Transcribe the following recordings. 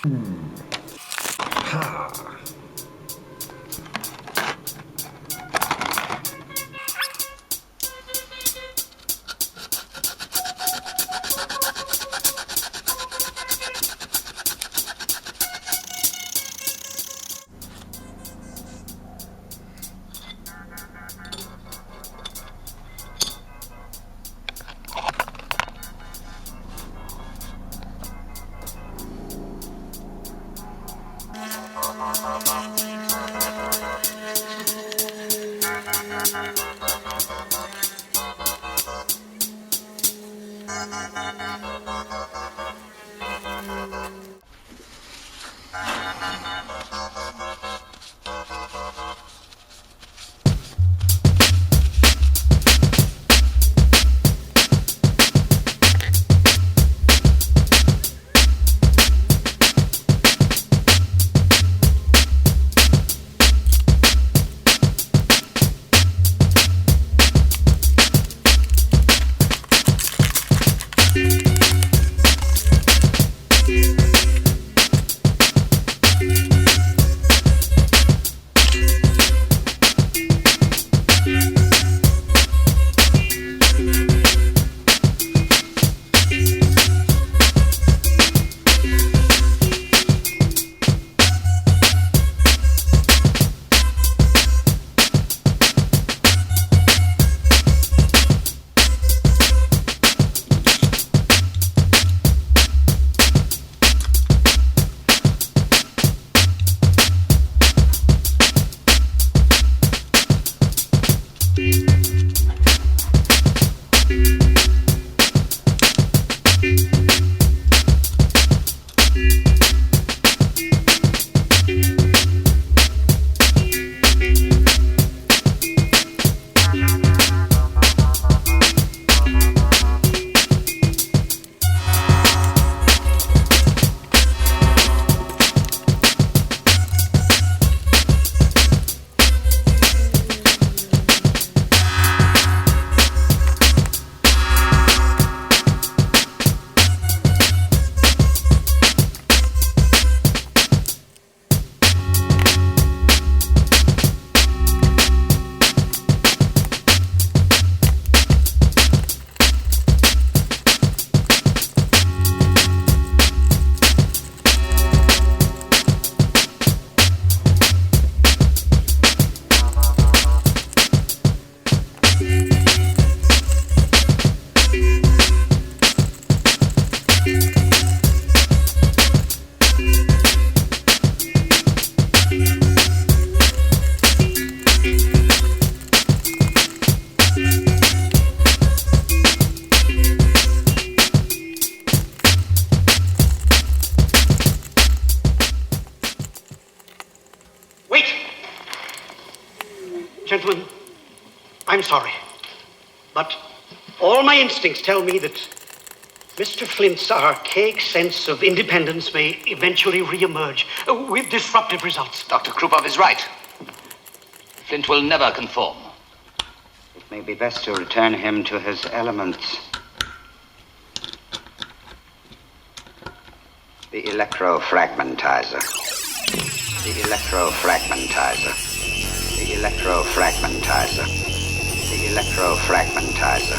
Ha! Gentlemen, I'm sorry, but all my instincts tell me that Mr. Flint's archaic sense of independence may eventually re-emerge with disruptive results. Dr. Krupov is right. Flint will never conform. It may be best to return him to his elements. The electrofragmentizer. The electrofragmentizer. The electrofragmentizer. The electrofragmentizer.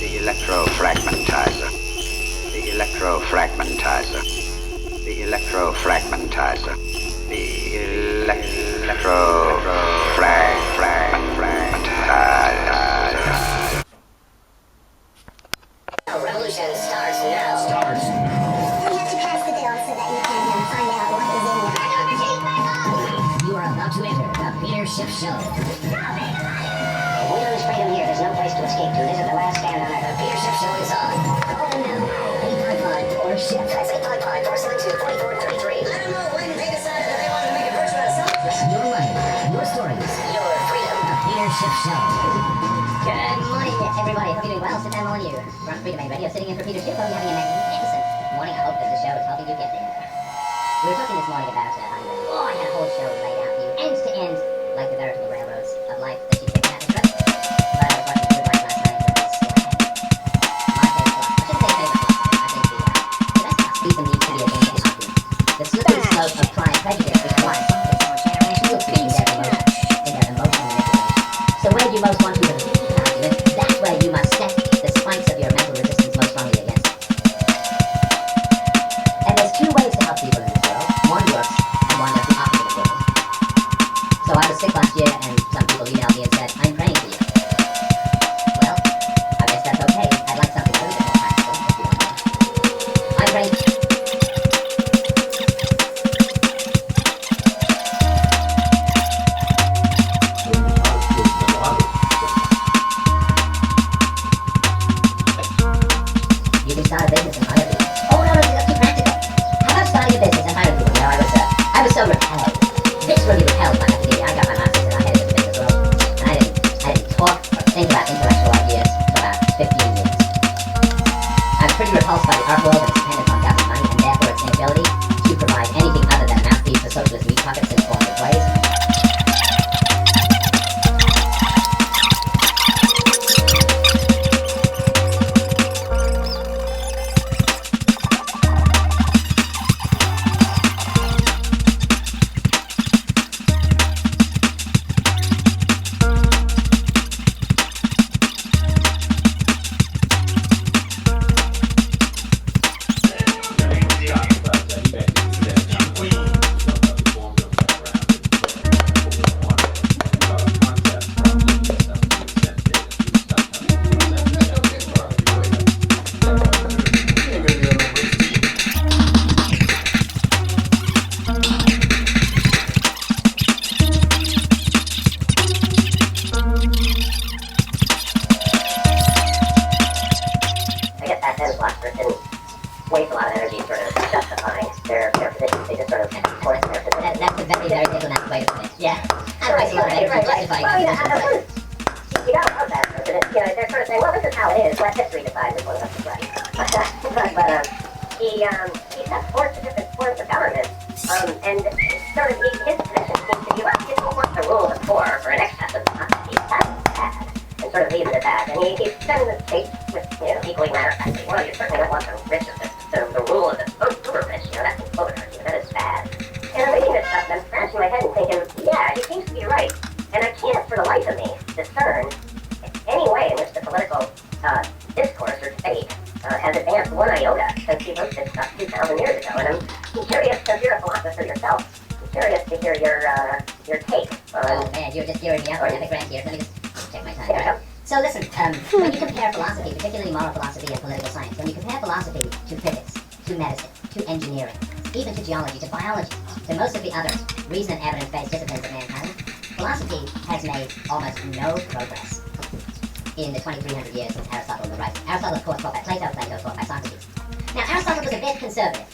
The electrofragmentizer. The electrofragmentizer. The electrofragmentizer. The electrofragmentizer. Revolution starts now. We have to pass the bill so that you can find out what is in there. You are about to enter the Peter Schiff Show. If we lose freedom here, there's no place to escape to. This is the last stand on Earth. The Peter Schiff Show is on. Call them now. 855 or SHIP. That's 855-472-4433. I don't know when they decided that they wanted to make a version of themselves. Your life, your stories, your freedom. The Peter Schiff Show. Good morning, everybody. Hope you're doing well. Sit down on you. We're on Freedom Aid Radio, sitting in for Peter Schiff. Hope you're having a magnificent morning. I hope that the show is helping you get there. We were talking this morning about how I had a whole show laid out for you, end to end, like the veritable railroads of life that you take out the trip. But I was watching Good Life last night, and my favorite philosopher. I shouldn't say favorite philosopher. I think the best piece of news trivia game is hockey. of applying prejudice because you'll see their emotion manipulation. So where you most want to defeat an argument, that's where you must set the spikes of your mental resistance most strongly against it. And there's two ways to help people in this world. One works, and one does the opposite of working. So I was sick last year, and some people emailed me and said, I'm praying for you. Well, I guess that's okay. I'd like something a little bit more practical, if you don't mind. I'm praying. You can start a business and hire people. Oh no, that's too practical. How about starting a business and hiring people? You know, I was so repelled, viscerally repelled by academia. I got my master's and I headed into business world, and I didn't talk or think about intellectual ideas for about 15 years. I'm pretty repulsed by the art world and its dependence on government money, and therefore its inability to provide anything other than a mouthpiece for socialist meat puppets in forms of plays. I guess FM philosophers didn't waste a lot of energy sort of justifying their positions. They just sort of enforced their positions. That's a very, very diplomatic way to put it. Yeah. I don't waste a lot of energy justifying well, their yeah, positions. you don't oppose that president. You know, they're sort of saying, well, this is how it is. Let history decide which one of us is right. but he sets forth the different forms of government, and sort of his position seems to be, well, he doesn't want the rule of four for an excess of democracy. That's bad. And sort of leaves it at that. And he's sending the states with, equally matter-of-factly, well, you certainly don't want the rich of the rule of the super rich. That's an overarching. That is bad. And I'm reading this stuff and I'm scratching my head and thinking, yeah, he seems to be right. And I can't, for the life of me, discern any way in which the political discourse or debate has advanced one iota since he wrote this stuff 2,000 years ago. And I'm curious, because you're a philosopher yourself, I'm curious to hear your take on... Oh man, you're just gearing me up for an epigram here. Let me just check my time. Right? So listen, when you compare philosophy, particularly moral philosophy and political science, when you compare philosophy to physics, to medicine, to engineering, even to geology, to biology, to most of the other reason and evidence-based disciplines of mankind, philosophy has made almost no progress in the 2,300 years since Aristotle was writing. Aristotle, of course, taught by Plato, Plato taught by Socrates. Now, Aristotle was a bit conservative,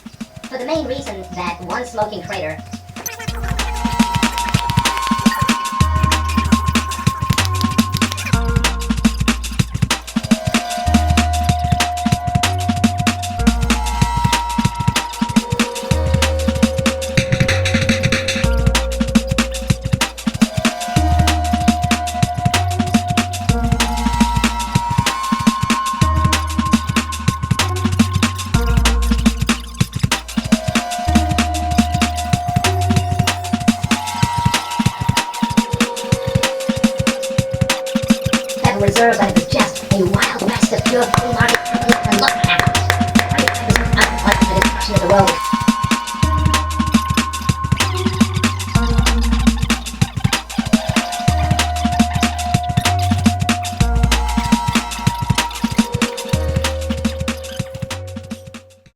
for the main reason that one smoking crater reserves that